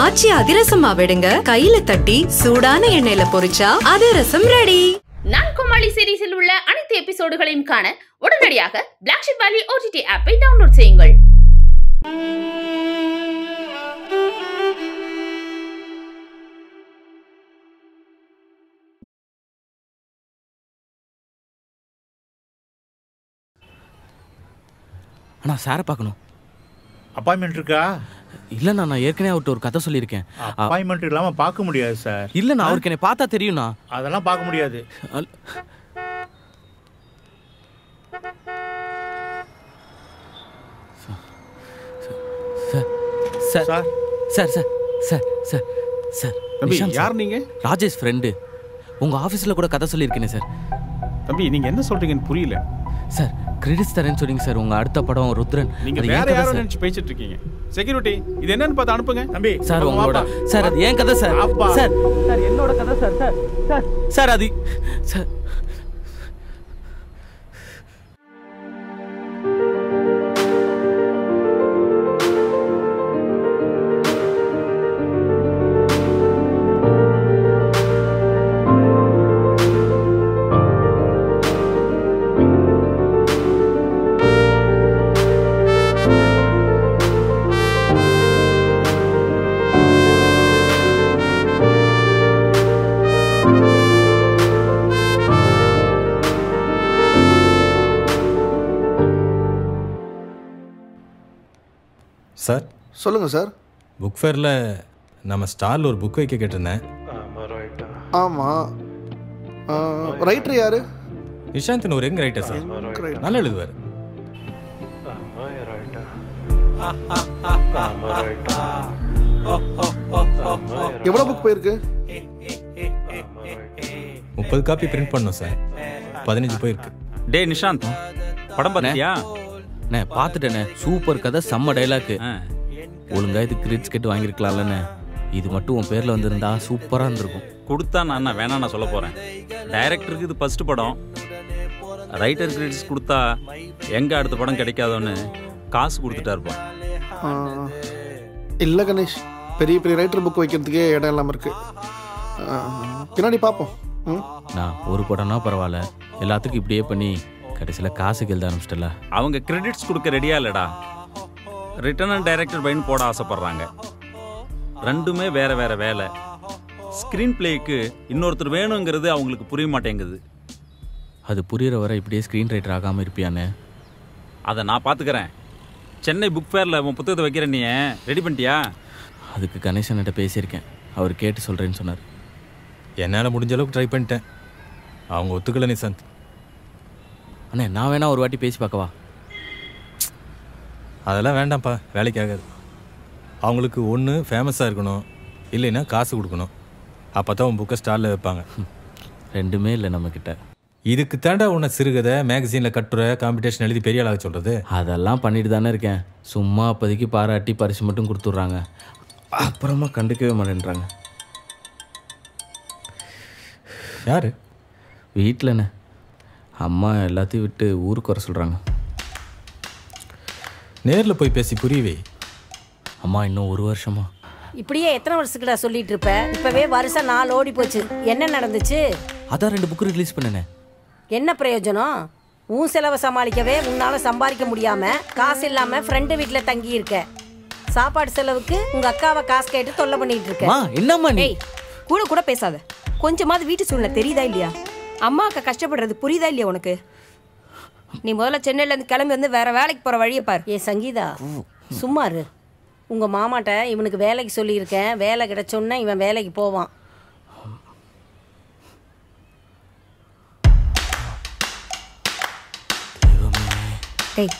ஆச்சி அதிரசமா விடுங்க, கையில தட்டி சூடான எண்ணெயில பொரிச்சா அதிரசம் ரெடி. நான் கோமாளி சீரிஸில் உள்ள அனைத்து எபிசோடுகளையும் காண உடனடியாக பிளாக் ஷிப் வேலி OTT ஆப்பை டவுன்லோட் செய்யுங்கள். அண்ணா சாரை பார்க்கணும். அப்பாயின்மெண்ட் இருக்கா? இல்லைண்ணா, நான் ஏற்கனவே அவர்கிட்ட ஒரு கதை சொல்லியிருக்கேன். அப்பாயின்மெண்ட் இல்லாமல் பார்க்க முடியாது சார். இல்லைண்ணா, அவருக்கு என்னை பார்த்தா தெரியும்ண்ணா. அதெல்லாம் பார்க்க முடியாது. Sir sir sir sir sir sir sir தம்பி, யார் நீங்க? ராஜேஷ் ஃப்ரெண்டு. உங்கள் ஆஃபீஸில் கூட கதை சொல்லியிருக்கேனே சார். தம்பி, நீங்கள் என்ன சொல்கிறீங்கன்னு புரியல. சார் கிரெடிட்ஸ் தரேன்னு சொன்னீங்க சார். உங்கள் அடுத்த படம் ருத்ரன். நீங்கள் வேற யாரும் நினச்சி பேசிட்டு இருக்கீங்க. செக்யூரிட்டி, இது என்னன்னு பார்த்து அனுப்புங்க. தம்பி சார் உங்களோட சார் அது ஏன் கதை சார். சார் சார் என்னோட கதை சார். சார் சார் சார் அது சார் சார் சொல்லுங்கள் சார். புக் ஃபேரில் நம்ம ஸ்டாலில் ஒரு புக் வைக்க கேட்டிருந்தேன். ஆமாம், ரைட்டர் யார்? நிஷாந்த்னு ஒரு யங் ரைட்டர் சார். நல்லா எழுதுவார். எவ்வளோ புக் போயிருக்கு? 30 காப்பி பிரிண்ட் பண்ணோம் சார். 15 போயிருக்கு. டே நிஷாந்த், படம் பார்த்தியா? அண்ணே பார்த்துட்டேண்ணே, சூப்பர் கதை, செம்ம டைலாக்கு. ஒழுங்கா இது கிரெடிட்ஸ் கேட்டு வாங்கியிருக்கலாம்லண்ணே. இது மட்டும் உன் பேரில் வந்திருந்தா சூப்பராக இருந்திருக்கும். கொடுத்தா நான் வேணா நான் சொல்ல போகிறேன். டைரக்டருக்கு இது ஃபர்ஸ்ட் படம். ரைட்டர் கிரெடிட்ஸ் கொடுத்தா எங்கே அடுத்த படம் கிடைக்காதோன்னு காசு கொடுத்துட்டா இருப்பான். இல்லை கணேஷ், பெரிய பெரிய ரைட்டர் புக் வைக்கிறதுக்கே இடம் இல்லாமல் இருக்குது. பின்னாடி பார்ப்போம். நான் ஒரு படம்னா பரவாயில்ல, எல்லாத்துக்கும் இப்படியே பண்ணி கடைசியில் காசுக்கு எழுத ஆரம்பிச்சிட்டல. அவங்க கிரெடிட்ஸ் கொடுக்க ரெடியா இல்லடா. ரிட்டர்ன் அண்ட் டைரக்டர் பையன் போட ஆசைப்படுறாங்க. ரெண்டுமே வேற வேற வேலை. ஸ்க்ரீன் பிளேக்கு இன்னொருத்தர் வேணுங்கிறது அவங்களுக்கு புரிய மாட்டேங்குது. அது புரிகிற வரை இப்படியே ஸ்க்ரீன் ரைட்டர் ஆகாமல் இருப்பியானே. அதை நான் பார்த்துக்கிறேன். சென்னை புக் ஃபேரில் உன் புத்தகத்தை வைக்கிற நீ ரெடி பண்ணிட்டியா? அதுக்கு கணேசன்கிட்ட பேசியிருக்கேன். அவர் கேட்டு சொல்கிறேன்னு சொன்னார். என்னால் முடிஞ்ச அளவுக்கு ட்ரை பண்ணிட்டேன். அவங்க ஒத்துக்கல நிஷாந்த். அண்ணே நான் வேணா ஒரு வாட்டி பேசி பார்க்கவா? அதெல்லாம் வேண்டாம்ப்பா, வேலைக்கு ஆகாது. அவங்களுக்கு ஒன்று ஃபேமஸாக இருக்கணும், இல்லைன்னா காசு கொடுக்கணும். அப்போ தான் உன் புக்கை ஸ்டாலில் வைப்பாங்க. ரெண்டுமே இல்லை நம்மக்கிட்ட. இதுக்கு தாண்டா உன்னை சிறுகதை மேகசீனில் கட்டுரை காம்படிஷன் எழுதி பெரிய ஆளாக சொல்கிறது. அதெல்லாம் பண்ணிட்டு தானே இருக்கேன். சும்மா அப்போதைக்கு பாராட்டி பரிசு மட்டும் கொடுத்துட்றாங்க, அப்புறமா கண்டுக்கவே மாட்டேன்றாங்க. யார்? வீட்டிலண்ணே. அம்மா எல்லாத்தையும் விட்டு ஊருக்கு வர சொல்கிறாங்க. நேரில் போய் பேசி புரியவே. அம்மா இன்னும் 1 வருஷமா? இப்படியே எத்தனை வருஷத்துக்குடா சொல்லிட்டு இருப்ப? இப்பவே வருஷம் 4 ஓடி போச்சு. என்ன நடந்துச்சு? அதான் 2 புக்கு ரிலீஸ் பண்ணனே. என்ன பிரயோஜனம்? உன் செலவை சமாளிக்கவே உன்னால சம்பாதிக்க முடியாம காசு இல்லாம ஃப்ரெண்டு வீட்டில் தங்கி இருக்க. சாப்பாடு செலவுக்கு உங்க அக்காவை காசு கேட்டு தொல்லை பண்ணிட்டு இருக்க. என்னம்மா நீ கூட கூட பேசாத. கொஞ்சமாவது வீட்டு சூழ்நிலை தெரியுதா இல்லையா? அம்மா அக்கா கஷ்டப்படுறது புரியுதா இல்லையா உனக்கு? நீ முதல்ல சென்னையிலேருந்து கிளம்பி வந்து வேற வேலைக்கு போகிற வழியை பார். ஏ சங்கீதா, சும்மா இரு. உங்க மாமாட்ட இவனுக்கு வேலைக்கு சொல்லியிருக்கேன். வேலை கிடைச்சோன்னா இவன் வேலைக்கு போவான். டேய்,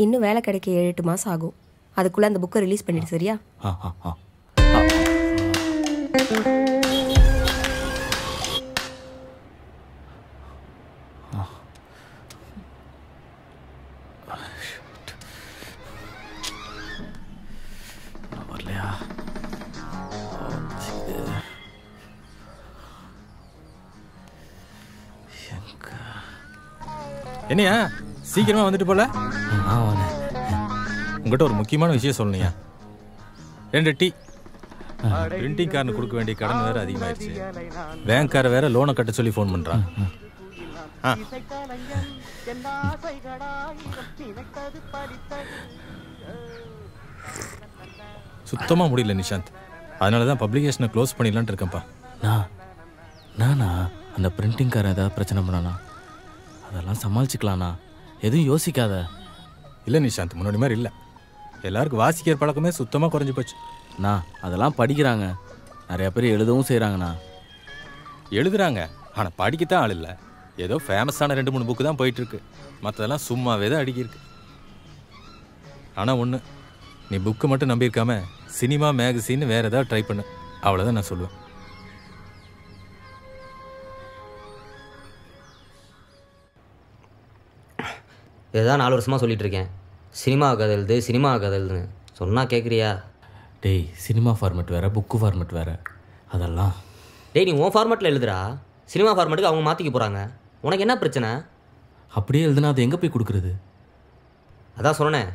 இன்னும் வேலை கிடைக்க 7-8 மாதம் ஆகும். அதுக்குள்ளே அந்த புக்கை ரிலீஸ் பண்ணிடு, சரியா? வரலையா? என்னையா சீக்கிரமாக வந்துட்டு போல? ஆ வாங்க. உங்கள்கிட்ட ஒரு முக்கியமான விஷயம் சொல்லணுயா. 2 டீ. பிரிண்டிங்காரனு கொடுக்க வேண்டிய கடன் வேற அதிகமாயிருச்சு. பேங்க்கார வேற லோனை கட்ட சொல்லி ஃபோன் பண்ணுறான். சுத்தமாக முடியல நிஷாந்த். அதனால தான் பப்ளிகேஷனை க்ளோஸ் பண்ணிடலான்ட்டு இருக்கேன்ப்பா. நானா அந்த பிரிண்டிங்காரன் ஏதாவது பிரச்சனை பண்ணானா? அதெல்லாம் சமாளிச்சுக்கலாண்ணா, எதுவும் யோசிக்காத. இல்லை நிஷாந்த், முன்னாடி மாதிரி இல்லை. எல்லாருக்கும் வாசிக்கிற பழக்கமே சுத்தமாக குறைஞ்சி போச்சு. அதெல்லாம் படிக்கிறாங்க, நிறைய பேர் எழுதவும் செய்கிறாங்கண்ணா. எழுதுறாங்க, ஆனால் படிக்கத்தான் ஆள் இல்லை. ஏதோ ஃபேமஸான 2-3 புக்கு தான் போயிட்டுருக்கு. மற்றதெல்லாம் சும்மாவே தான் அடிக்கிருக்கு. ஆனால் ஒன்று, நீ புக்கு மட்டும் நம்பியிருக்காம சினிமா மேகசின் வேறு ஏதாவது ட்ரை பண்ணு. அவ்வளோதான் நான் சொல்லுவேன். இதுதான் 4 வருஷமாக சொல்லிட்டு இருக்கேன். சினிமா கதை எழுது, சினிமா கதை எழுதுன்னு சொன்னால் கேட்குறியா? டேய், சினிமா ஃபார்மேட் வேறு, புக்கு ஃபார்மேட் வேறு. அதெல்லாம் டேய், நீ உன் ஃபார்மேட்டில் எழுதுறா. சினிமா ஃபார்மேட்டுக்கு அவங்க மாற்றிக்க போகிறாங்க. உனக்கு என்ன பிரச்சனை? அப்படியே எழுதுனா அது எங்கே போய் கொடுக்குறது? அதான் சொன்னேன்,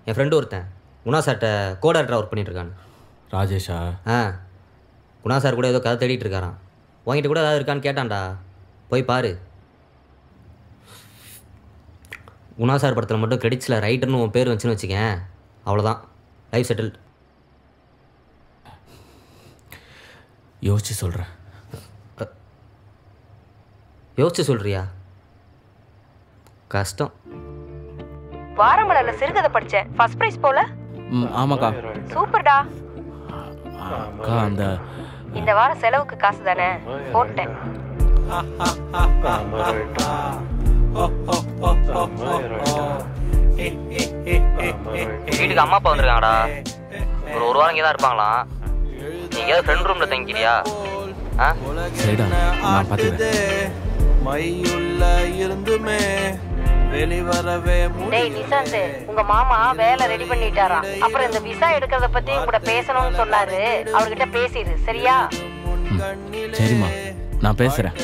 என் ஃப்ரெண்டு ஒருத்தன் குணா சார்கிட்ட கோடாக்டராக ஒர்க் பண்ணிட்டுருக்கான்னு. ராஜேஷா? குணா சார் கூட ஏதோ கதை தேடிட்டு இருக்காரான். உங்ககிட்ட கூட ஏதாவது இருக்கான்னு கேட்டான்டா, போய் பாரு. குணா சார் படத்தில் மட்டும் கிரெடிட்ஸில் ரைட்டர்னு உன் பேர் வச்சுன்னு வச்சுக்கேன், அவ்வளோதான், லைஃப் செட்டில்ட். யோசிச்சு சொல்கிறேன். யோசிச்சு சொல்கிறியா? கஷ்டம். வாரமலர்ல சிறுகதை படிச்சேன், ஃபர்ஸ்ட் பிரைஸ் போல. ஆமாக்கா. சூப்பர்டா அக்கா. இந்த வாரம் செலவுக்கு காசு தானே போட்டேன். வீட்டுக்கு அம்மா அப்பா வந்துருக்காங்கடா. ஒரு வாரம் இங்கே தான் இருப்பாங்களாம். நீங்க ஏதாவது ஃப்ரெண்ட் ரூம்ல தங்கிக்கிறியா? சரிடா, நான் பார்த்துக்கிறேன். மையுள்ள இருந்துமே வெளிவரவே. டேய் நிசாந்த், உங்க மாமா வேலை ரெடி பண்ணிட்டாராம். அப்புறம் இந்த விசா எடுக்கிறத பத்தி கூட பேசணும்னு சொன்னாரு. அவர்கிட்ட பேசிடு, சரியா? சரிம்மா, நான் பேசுறேன்.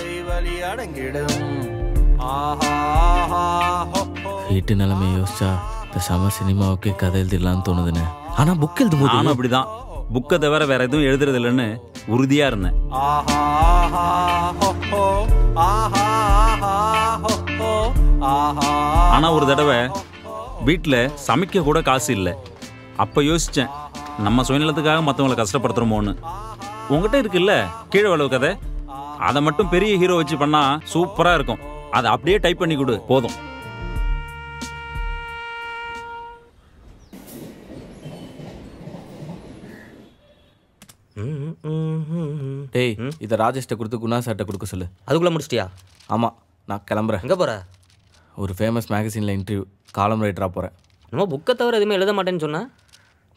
வீட்டு நிலைமை யோசிச்சா பேசாம சினிமாவுக்கு கதை எழுதிடலான்னு தோணுதுன்னு. ஆனா புக் எழுதும்போது நானும் அப்படிதான். புக்கை தவிர வேற எதுவும் எழுதுறது இல்லைன்னு உறுதியா இருந்தேன். ஆனா ஒரு தடவை வீட்டுல சமைக்க கூட காசு இல்லை. அப்ப யோசிச்சேன், நம்ம சுயநலத்துக்காக மற்றவங்களை கஷ்டப்படுத்துறோமோன்னு. உங்ககிட்ட இருக்குல்ல கீழே வளவு கதை, அதை மட்டும் பெரிய ஹீரோ வச்சு பண்ணா சூப்பரா இருக்கும். அதை அப்படியே டைப் பண்ணி கொடு, போதும். டேய், இதை ராஜேஷ்ட கொடுத்து குணா சார்ட்ட கொடுக்க சொல்லு. அதுக்குள்ள முடிச்சிட்டியா? ஆமாம், நான் கிளம்புறேன். எங்கே போகிற? ஒரு ஃபேமஸ் மேகசினில் இன்டர்வியூ, காலம் ரைட்டராக போகிறேன். நம்ம புக்கை தவிர எதுவுமே எழுத மாட்டேன்னு சொன்னேன்.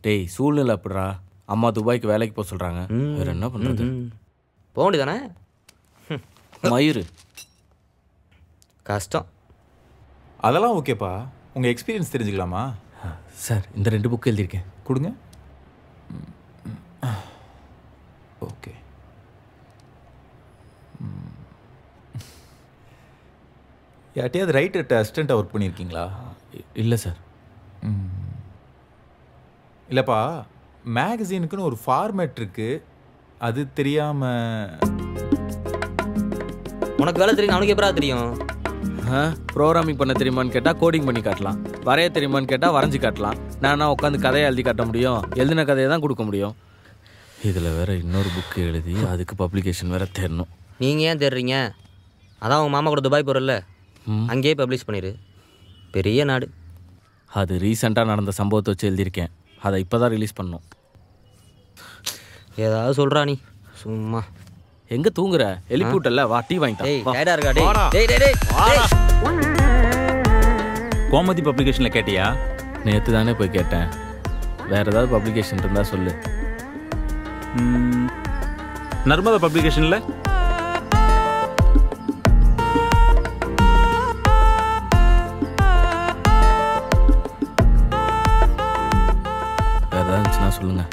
டேய், சூழ்நிலை அப்படிடா. அம்மா துபாய்க்கு வேலைக்கு போக சொல்கிறாங்க, வேற என்ன பண்ணுறது? போக வேண்டியதானே? மயிறு கஷ்டம். அதெல்லாம் ஓகேப்பா. உங்கள் எக்ஸ்பீரியன்ஸ் தெரிஞ்சுக்கலாமா? சார், இந்த 2 புக்கு எழுதியிருக்கேன், கொடுங்க. ஓகே. யார்ட்டையாவது ரைட்டர்கிட்ட அசிஸ்டண்ட்டாக ஒர்க் பண்ணியிருக்கீங்களா? இல்லை சார். இல்லைப்பா, மேகசீனுக்குன்னு ஒரு ஃபார்மேட் இருக்குது, அது தெரியாமல். உனக்கு வேலை தெரியும், அவனுக்கு எப்படா தெரியும்? ப்ரோக்ராமிங் பண்ண தெரியுமான்னு கேட்டால் கோடிங் பண்ணி காட்டலாம், வரைய தெரியுமான்னு கேட்டால் வரைஞ்சி காட்டலாம். நானா உட்காந்து கதையை எழுதி காட்ட முடியும்? எழுதின கதையை தான் கொடுக்க முடியும். இதில் வேற இன்னொரு புக்கு எழுதி அதுக்கு பப்ளிகேஷன் வேற தேடணும். நீங்கள் ஏன் தேடுறீங்க? அதான் அவங்க மாமா கூட துபாய் போகிறல்ல, அங்கேயே பப்ளிஷ் பண்ணிடு. பெரிய நாடு. அது ரீசெண்டாக நடந்த சம்பவத்தை வச்சு எழுதியிருக்கேன், அதை இப்போ தான் ரிலீஸ் பண்ணோம். ஏதாவது சொல்கிறா நீ சும்மா. எங்கே தூங்குற? எழுப்பிவிட்டல, வா டீ வாங்கிட்டா. கோமதி பப்ளிகேஷனில் கேட்டியா? நேற்று தானே போய் கேட்டேன். வேற ஏதாவது பப்ளிகேஷன் இருந்தால் சொல்லு. நர்மதா பப்ளிகேஷன்ல வேற ஏதாவது இருந்துச்சுன்னா சொல்லுங்க.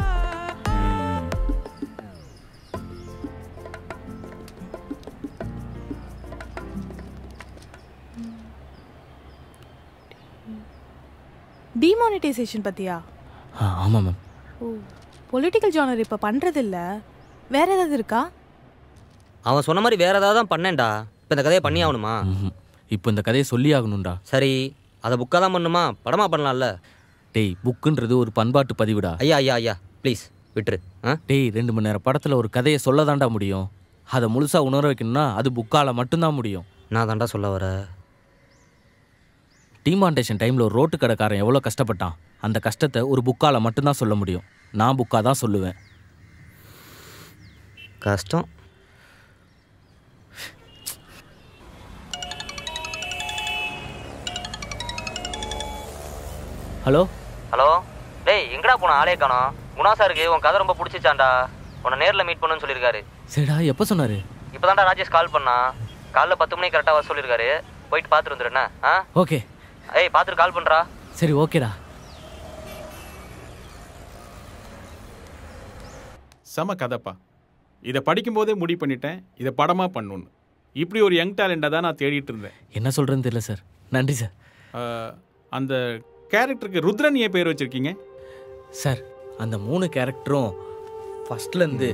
டிமானிட்டைசேஷன் பத்தியா? ஆமாம் மேம். பொலிட்டிக்கல் ஜானர் இப்போ பண்ணுறது இல்லை, வேற ஏதாவது இருக்கா? அவன் சொன்ன மாதிரி வேற ஏதாவது தான் பண்ணேன்டா. இப்போ இந்த கதையை பண்ணி ஆகணுமா? இப்போ இந்த கதையை சொல்லி ஆகணும்டா. சரி, அதை புக்காக தான் பண்ணுமா, படமாக பண்ணலாம்ல? டேய், புக்குன்றது ஒரு பண்பாட்டு பதிவுடா. ஐயா ப்ளீஸ் விட்டுரு. டேய், 2 மணி நேரம் படத்தில் ஒரு கதையை சொல்ல தாண்டா முடியும். அதை முழுசாக உணர வைக்கணும்னா அது புக்கால் மட்டும்தான் முடியும். நான் தாண்டா சொல்ல வர. டிமான்டேஷன் டைமில் ஒரு ரோட்டு கடைக்காரன் எவ்வளோ கஷ்டப்பட்டான், அந்த கஷ்டத்தை ஒரு புக்கால் மட்டும்தான் சொல்ல முடியும். நான் புக்காக தான் சொல்லுவேன். கஷ்டம். ஹலோ டேய், எங்கடா போன? ஆளே காணோம். குணா சாருக்கு உன் கதை ரொம்ப பிடிச்சிச்சாண்டா, உன்னை நேரில் மீட் பண்ணுன்னு சொல்லியிருக்காரு. சரிடா, எப்போ சொன்னார்? இப்போ தான்டா ராஜேஷ் கால் பண்ணா. காலைல 10 மணிக்கு கரெக்டாக வர சொல்லியிருக்காரு. போயிட்டு பார்த்துட்டு வந்துடுறேண்ணா. ஓகே. ஏய், பார்த்துட்டு கால் பண்ணுறா. சரி, ஓகேடா. செம கதைப்பா. இதை படிக்கும்போதே முடிவு பண்ணிட்டேன், இதை படமாக பண்ணணுன்னு. இப்படி ஒரு யங் டேலண்டாக தான் நான் தேடிட்டு இருந்தேன். என்ன சொல்கிறேன்னு தெரியல சார். நன்றி சார். அந்த கேரக்டருக்கு ருத்ரன் ஏன் பேர் வச்சுருக்கீங்க சார்? அந்த 3 கேரக்டரும் ஃபஸ்ட்லேருந்து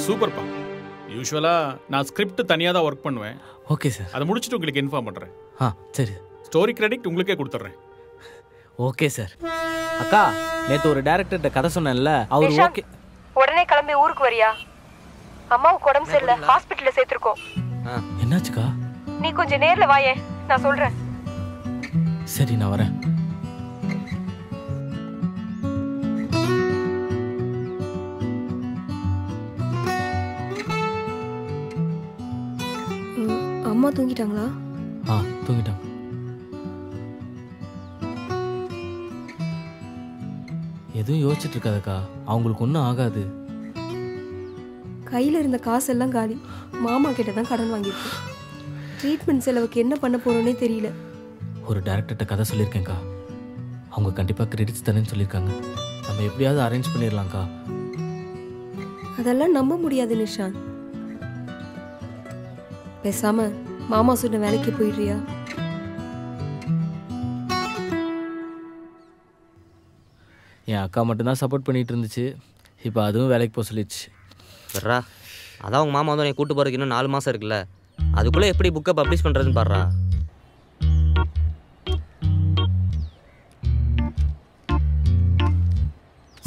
சூப்பர்ப்பா. யூஸ்வலாக நான் ஸ்கிரிப்ட் தனியாக தான் ஒர்க் பண்ணுவேன். Okay sir. அதை முடிச்சுட்டு உங்களுக்கு இன்ஃபார்ம் பண்ணுறேன். சரி. ஸ்டோரி கிரெடிட் உங்களுக்கே கொடுத்துட்றேன். Okay sir. அக்கா, நேற்று ஒரு டைரக்டர்கிட்ட கதை சொன்னேன்ல, அவர் ஓகே. உடனே கிளம்பி ஊருக்கு வரியா? அம்மாவுக்கு உடம்பு சரியில்லை, ஹாஸ்பிட்டல்ல சேர்த்திருக்கோம். என்னாச்சுக்கா? நீ கொஞ்சம் நேர்ல வாயே, நான் சொல்றேன். சரி, நான் வரேன். அம்மா தூங்கிட்டாங்களா? தூங்கிட்டாங்க. எதுவும் யோசிச்சுட்டு இருக்காதக்கா, அவங்களுக்கு ஒன்றும் ஆகாது. கையில் இருந்த காசெல்லாம் காலி. மாமா கிட்ட தான் கடன் வாங்கியிருக்கேன். ட்ரீட்மெண்ட் செலவுக்கு என்ன பண்ண போறோன்னே தெரியல. ஒரு டைரக்டர்கிட்ட கதை சொல்லியிருக்கேன்க்கா, அவங்க கண்டிப்பாக கிரெடிட்ஸ் தரேன்னு சொல்லியிருக்காங்க. நம்ம எப்படியாவது அரேஞ்ச் பண்ணிடலாம்க்கா. அதெல்லாம் நம்ப முடியாது நிஷான். பேசாம மாமா சொன்ன வேலைக்கு போயிடுறியா? என் அக்கா மட்டும்தான் சப்போர்ட் பண்ணிட்டு இருந்துச்சு, இப்போ அதுவும் வேலைக்கு போக சொல்லிடுச்சு. வர்றா, அதான் உங்கள் மாமா வந்து என்னை கூட்டு போகிறதுக்கு இன்னும் 4 மாதம் இருக்குல்ல, அதுக்குள்ளே எப்படி புக்கை பப்ளிஷ் பண்ணுறதுன்னு பாடுறா.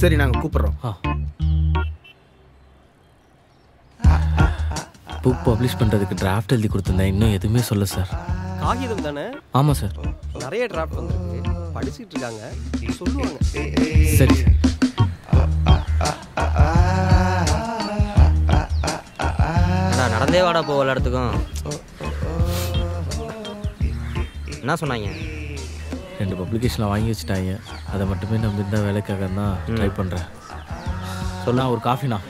சரி, நாங்கள் கூப்பிட்றோம். புக் பப்ளிஷ் பண்ணுறதுக்கு டிராஃப்ட் எழுதி கொடுத்துருந்தேன், இன்னும் எதுவுமே சொல்ல சார். காகிதம் தானே? ஆமாம் சார். நிறைய டிராஃப்ட் வந்திருக்கு, படிச்சுட்டு இருக்காங்க, சொல்லுவாங்க. சரி. நடந்தே வாடா போ எல்லாத்துக்கும். என்ன சொன்னாங்க? 2 பப்ளிகேஷனில் வாங்கி வச்சுட்டாங்க, அதை மட்டுமே நம்பி தான் வேலைக்காக தான் ட்ரை பண்ணுறேன். சொன்னா ஒரு காஃபிண்ணா.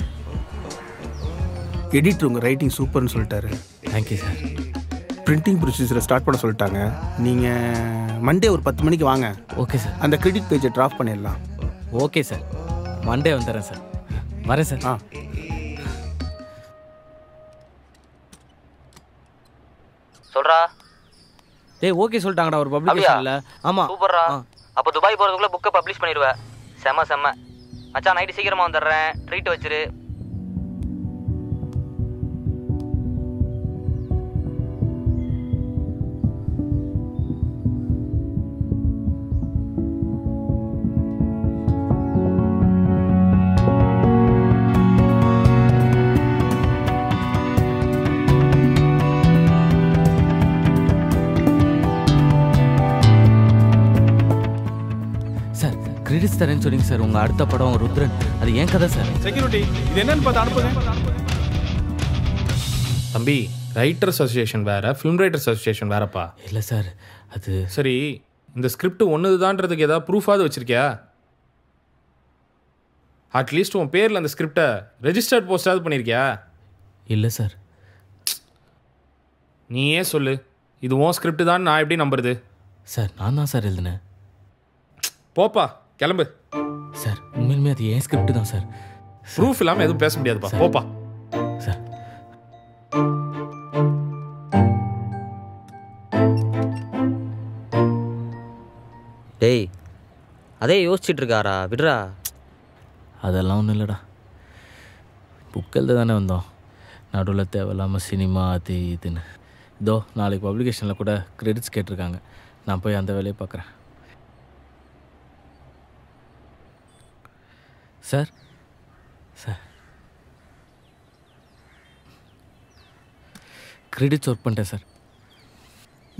எடிட்டர் உங்கள் ரைட்டிங் சூப்பர்னு சொல்லிட்டாரு. Thank you sir. பிரிண்டிங் ப்ரொசீஜரை ஸ்டார்ட் பண்ண சொல்லிட்டாங்க. நீங்கள் மண்டே ஒரு 10 மணிக்கு வாங்க. Okay sir. அந்த கிரெடிட் பேஜை ட்ராஃப்ட் பண்ணிடலாம். ஓகே சார், மண்டே வந்துடுறேன் சார். வரேன் சார். சொல்றா. டேய், ஓகே சொல்லிட்டாங்கடா ஒரு பப்ளிகேஷன்ல. ஆமா, சூப்பர்ரா. அப்போ துபாய் போறதுக்குள்ள புக்கை பப்ளிஷ் பண்ணிடுவேன். செம செம மச்சான். நைட்டு சீக்கிரமா வந்துடுறேன், ட்ரீட் வச்சிரு. கிரெடிட்ஸ் தரேன்னு சொன்னீங்க சார். உங்கள் அடுத்த படம் ருத்ரன், அது ஏன் கதை சார்? செக்யூரிட்டி, இது என்னன்னு பார்த்து அனுப்புங்க. தம்பி, ரைட்டர்ஸ் அசோசியேஷன் வேறு, ஃபிலிம் ரைட்டர்ஸ் அசோசியேஷன் வேறப்பா. இல்லை சார், அது சரி. இந்த ஸ்கிரிப்ட் ஒன்றுதான்றதுக்கு ஏதாவது ப்ரூஃபாவது வச்சுருக்கியா? அட்லீஸ்ட் உன் பேரில் அந்த ஸ்கிரிப்டை ரெஜிஸ்டர்ட் போஸ்டாவது பண்ணியிருக்கியா? இல்லை சார். நீயே சொல்லு, இது உன் ஸ்கிரிப்ட் தான் நான் எப்படி நம்புறது? சார், நான் தான் சார் எழுதினேன். போப்பா, கிளம்பு. சார் உண்மையிலுமே அது ஏன் ஸ்கிரிப்ட் தான் சார். ப்ரூஃப் இல்லாமல் எதுவும் பேச முடியாதுப்பா. போப்பா. சார் டேய் அதே யோசிச்சுட்டு இருக்காரா, விடுறா. அதெல்லாம் ஒன்றும் இல்லைடா, புக் எழுத தானே வந்தோம். நடுவில் தேவையில்லாமல் சினிமா அது இதுன்னு. இதோ நாளைக்கு பப்ளிகேஷனில் கூட கிரெடிட்ஸ் கேட்டிருக்காங்க. நான் போய் அந்த வேலையை பார்க்குறேன். சார் சார் கிரெடிட்ஸ் ஒர்க் பண்ணிட்டேன் சார்.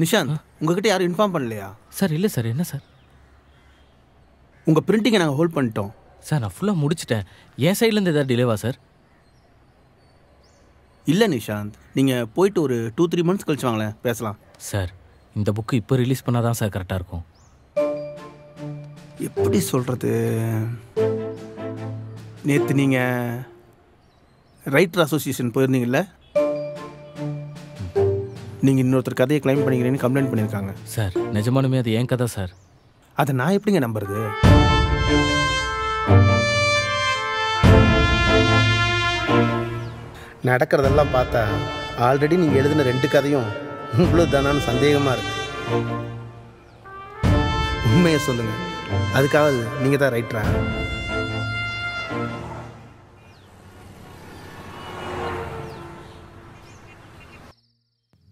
நிஷாந்த், உங்ககிட்ட யாரும் இன்ஃபார்ம் பண்ணலையா? சார் இல்லை சார். என்ன சார்? உங்கள் பிரிண்டிங்கை நாங்கள் ஹோல்ட் பண்ணிட்டோம் சார். நான் ஃபுல்லாக முடிச்சிட்டேன். என் சைட்லேருந்து எதாவது டிலேவா சார்? இல்லை நிஷாந்த், நீங்கள் போயிட்டு ஒரு 2-3 months கழிச்சு வாங்களேன், பேசலாம். சார் இந்த புக்கு இப்போ ரிலீஸ் பண்ணால் தான் சார் கரெக்டாக இருக்கும். எப்படி சொல்கிறது, நேற்று நீங்கள் ரைட்டர் அசோசியேஷன் போயிருந்தீங்கல்ல, நீங்கள் இன்னொருத்தர் கதையை கிளைம் பண்ணிக்கிறீங்கன்னு கம்ப்ளைண்ட் பண்ணியிருக்காங்க. சார் நிஜமானுமே அது ஏன் கதை சார். அதை நான் எப்படிங்க நம்புறது? நடக்கிறதெல்லாம் பார்த்தா ஆல்ரெடி நீங்கள் எழுதின 2 கதையும் உங்களுக்கு தானான்னு சந்தேகமாக இருக்கு. உண்மையை சொல்லுங்கள், அதுக்காவது நீங்கள் தான் ரைட்டரா?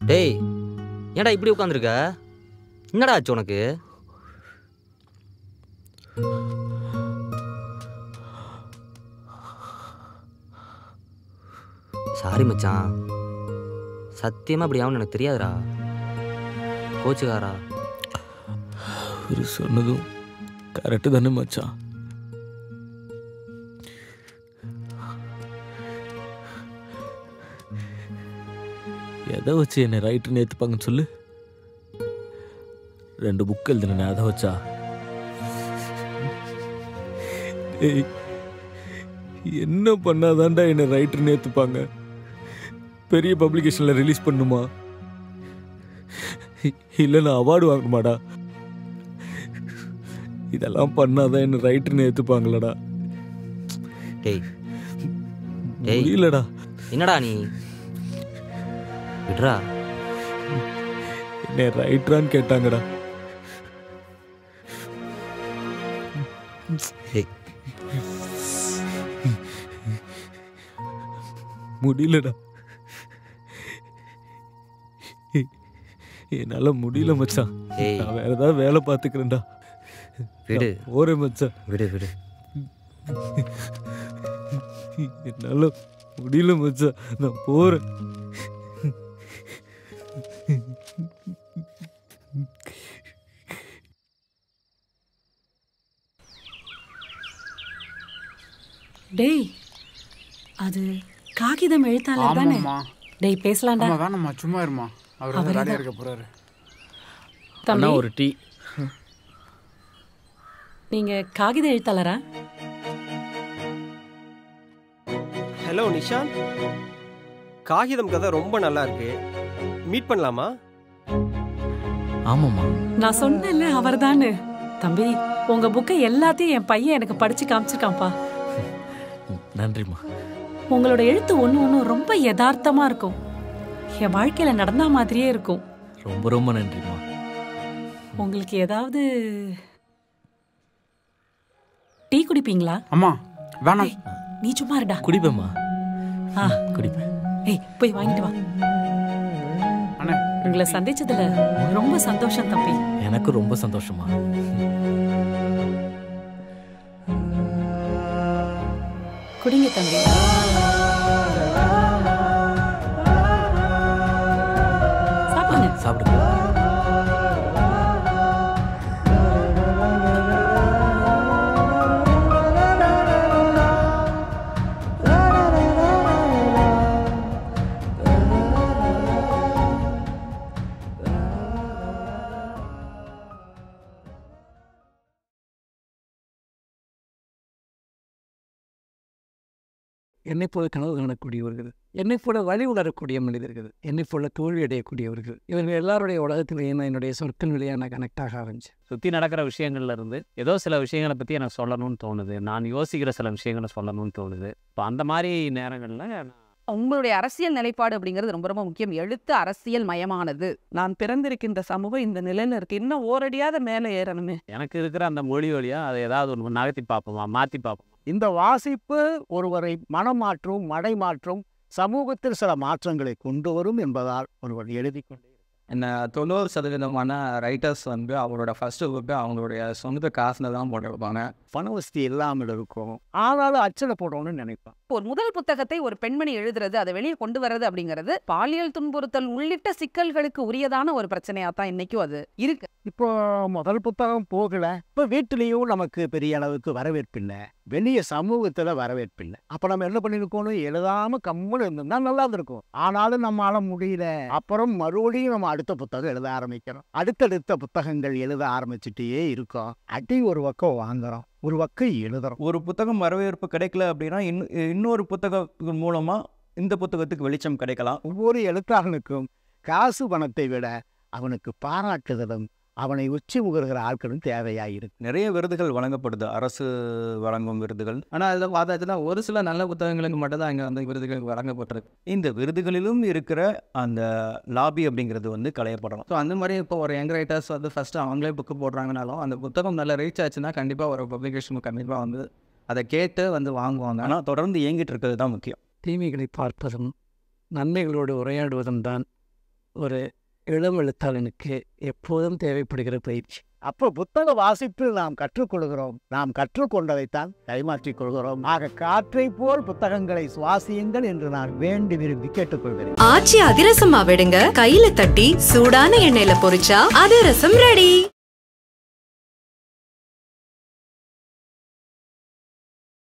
டேய் ஏன்டா இப்படி உட்காந்துருக்க? என்னடா ஆச்சு உனக்கு? சாரி மச்சான், சத்தியமாக அப்படி ஆகும்னு எனக்கு தெரியாதுடா. கோச்சுக்காரா? ஒரு சொன்னதும் கரெக்டு தானே மச்சான். எதை வச்சு என்னை ரைட்டர்னு ஏற்றுப்பாங்கன்னு சொல்லு. 2 புக் எழுதுனே, அதை வச்சா? என்ன பண்ணாதான்டா என்னை ரைட்டர்னு ஏற்றுப்பாங்க? பெரிய பப்ளிகேஷனில் ரிலீஸ் பண்ணுமா? இல்லை நான் அவார்டு வாங்கணுமாடா? இதெல்லாம் பண்ணாதான் என்ன ரைட்டர்னு ஏற்றுப்பாங்களடா? டேய் இல்லடா. என்னடா நீ? விட்றா. என்ன ரைட்டரான்னு கேட்டாங்கடா. முடியலடா, என்னால முடியல மச்சான். நான் வேற ஏதாவது வேலை பார்த்துக்கிறேன்டா. விடு. ஓரே மச்சான், விடு விடு. என்னால முடியல மச்சான், நான் போறேன். டேய் அது காகிதம் எழுத்தாளர் தானே? டேய் பேசலாம்டா. வேணாம்மா, சும்மா இருமா. அவர் வேலையா இருக்க போறாரு. தம்பி ஒரு டீ. நீங்க காகித எழுத்தாளரா? ஹலோ நிஷாந்த், காகிதம் கதை ரொம்ப நல்லா இருக்கு, மீட் பண்ணலாமா? ஆமாம்மா. நான் சொன்னேன்ல அவர்தானு. தம்பி உங்க புக்கை எல்லாத்தையும் என் பையன் எனக்கு படிச்சு காமிச்சிருக்கான்ப்பா. நன்றிம்மா. உங்களோட எழுத்து ஒன்று ரொம்ப யதார்த்தமா இருக்கும். என் வாழ்க்கையில நடந்த மாதிரியே இருக்கும். ரொம்ப ரொம்ப நன்றிம்மா. உங்களுக்கு ஏதாவது டீ குடிப்பீங்களா? அம்மா வேணாம். நீ சும்மா இருடா. குடிப்பேம்மா. குடிப்பேன். ஏய் போய் வாங்கிட்டு வா. உங்களை சந்திச்சதுல ரொம்ப சந்தோஷம் தம்பி. எனக்கு ரொம்ப சந்தோஷமா. குடிங்க தம்பி. சாப்பிடுங்க. சாப்பிடுங்க. என்னை போல கனவு காணக்கூடியவர்கள், என்னை போல வழி உணரக்கூடிய மனிதர்கள், என்னை போல தோல்வி அடையக்கூடியவர்கள், இவர்கள் எல்லாருடைய உலகத்திலேயே என்னுடைய சொற்கள் நிலையான கனெக்டாக ஆரம்பிச்சு. சுற்றி நடக்கிற விஷயங்கள்ல இருந்து ஏதோ சில விஷயங்களை பற்றி எனக்கு சொல்லணும்னு தோணுது, நான் யோசிக்கிற சில விஷயங்களை சொல்லணும்னு தோணுது. இப்போ அந்த மாதிரி நேரங்களில் உங்களுடைய அரசியல் நிலைப்பாடு அப்படிங்கிறது ரொம்ப ரொம்ப முக்கியம். எழுத்து அரசியல் மயமானது. நான் பிறந்திருக்கின்ற சமூகம் இந்த நிலையில இருக்கு, இன்னும் ஓரடியாத மேலே ஏறணுமே. எனக்கு இருக்கிற அந்த மொழி வழியாக அதை ஏதாவது ஒன்று நகர்த்தி பார்ப்போமா, மாற்றி பார்ப்போம். இந்த வாசிப்பு ஒருவரை மனமாற்றும், மடைமாற்றும், சமூகத்தில் சில மாற்றங்களை கொண்டு வரும் என்பதால் ஒருவர் எழுதி கொண்டே என்ன 90% ரைட்டர்ஸ் வந்து அவரோட ஃபர்ஸ்ட் புக்கு அவங்களுடைய சொந்த காசில் தான் போட்டிருப்பாங்க. பணவசதி இல்லாமல் இருக்கும், ஆனாலும் அச்சனை போடணும்னு நினைப்பான். ஒரு முதல் புத்தகத்தை ஒரு பெண்மணி எழுதுறது, அதை வெளியே கொண்டு வர்றது அப்படிங்கிறது பாலியல் துன்புறுத்தல் உள்ளிட்ட சிக்கல்களுக்கு உரியதான ஒரு பிரச்சனையா தான் இன்னைக்கும் அது இருக்கு. இப்போ முதல் புத்தகம் போகல, இப்போ வீட்டிலையும் நமக்கு பெரிய அளவுக்கு வரவேற்பில்லை, வெளிய சமூகத்தில் வரவேற்பில்லை. அப்போ நம்ம என்ன பண்ணியிருக்கோம், எழுதாமல் கம்முன்னு இருந்தோம்னா நல்லா இருந்திருக்கும். ஆனாலும் நம்மளால முடியல. அப்புறம் மறுபடியும் நம்ம அடுத்த புத்தகம் எழுத ஆரம்பிக்கிறோம், அடுத்தடுத்த புத்தகங்கள் எழுத ஆரம்பிச்சுட்டே இருக்கோம். அடி ஒரு பக்கம் வாங்குறோம், ஒரு பக்கம் எழுதுறோம். ஒரு புத்தகம் வரவேற்பு கிடைக்கல அப்படின்னா இன்னொரு புத்தகத்தின் மூலமா இந்த புத்தகத்துக்கு வெளிச்சம் கிடைக்கலாம். ஒவ்வொரு எழுத்தாளனுக்கும் காசு பணத்தை விட அவனுக்கு பாராட்டுதலும் அவனை உச்சி முகர்கிற ஆட்களும் தேவையாயிருக்கு. நிறைய விருதுகள் வழங்கப்படுது, அரசு வழங்கும் விருதுகள். ஆனால் அதில் பார்த்தா ஒரு சில நல்ல புத்தகங்களுக்கு மட்டும்தான் இங்கே அந்த விருதுகள் வழங்கப்பட்டிருக்கு. இந்த விருதுகளிலும் இருக்கிற அந்த லாபி அப்படிங்கிறது வந்து களையப்படணும். ஸோ அந்த மாதிரி இப்போ ஒரு யங் ரைட்டர்ஸ் வந்து ஃபஸ்ட்டு அவங்களே புக்கு போடுறாங்கனாலும் அந்த புத்தகம் நல்ல ரீச் ஆச்சுன்னா கண்டிப்பாக ஒரு பப்ளிகேஷனுக்கு கண்டிப்பாக வந்து அதை கேட்டு வந்து வாங்குவாங்க. ஆனால் தொடர்ந்து இயங்கிட்டு இருக்கிறது தான் முக்கியம். தீமைகளை பார்ப்பதும் நன்மைகளோடு உரையாடுவதும் தான் ஒரு இளம் எழுத்தாளனுக்கு எப்போதும் தேவைப்படுகிற பயிற்சி. அப்போ புத்தக வாசிப்பில் நாம் கற்றுக்கொள்கிறோம், நாம் கற்றுக்கொண்டதைத்தான் கைமாற்றிக் கொள்கிறோம். ஆக காற்றை போல் புத்தகங்களை சுவாசியுங்கள் என்று நான் வேண்டி விரும்பி கேட்டுக்கொள்கிறேன். ஆச்சி அதிரசமா விடுங்க, கையில தட்டி சூடான எண்ணெயில பொரிச்சா அதிரசம் ரெடி.